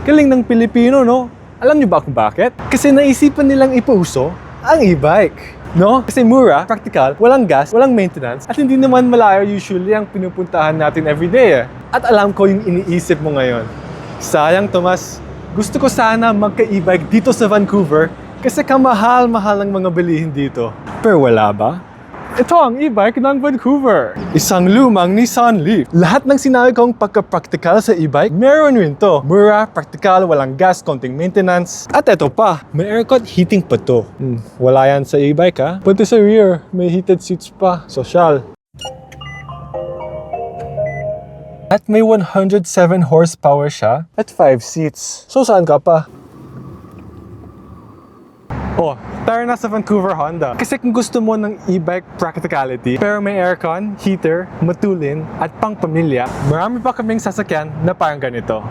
Galing ng Pilipino, no? Alam niyo ba kung bakit? Kasi naisipan nilang ipuso ang e-bike. No? Kasi mura, practical, walang gas, walang maintenance, at hindi naman malayo usually ang pinupuntahan natin everyday. At alam ko yung iniisip mo ngayon. Sayang, Tomas. Gusto ko sana magka-e-bike dito sa Vancouver kasi kamahal-mahal ang mga bilihin dito. Pero wala ba? Ito ang e-bike ng Vancouver. Isang lumang Nissan Leaf. Lahat ng sinabi kong pagka-practical sa e-bike, meron rin to. Mura, practical, walang gas, konting maintenance. At ito pa, may aircon heating pa to. Wala yan sa e-bike ha. Pati sa rear, may heated seats pa. Social. At may 107 horsepower siya at 5 seats. So saan ka pa? Oh, tara na sa Vancouver Honda. Kasi kung gusto mo ng e-bike practicality, pero may aircon, heater, matulin, at pang pamilya, marami pa kaming sasakyan na parang ganito.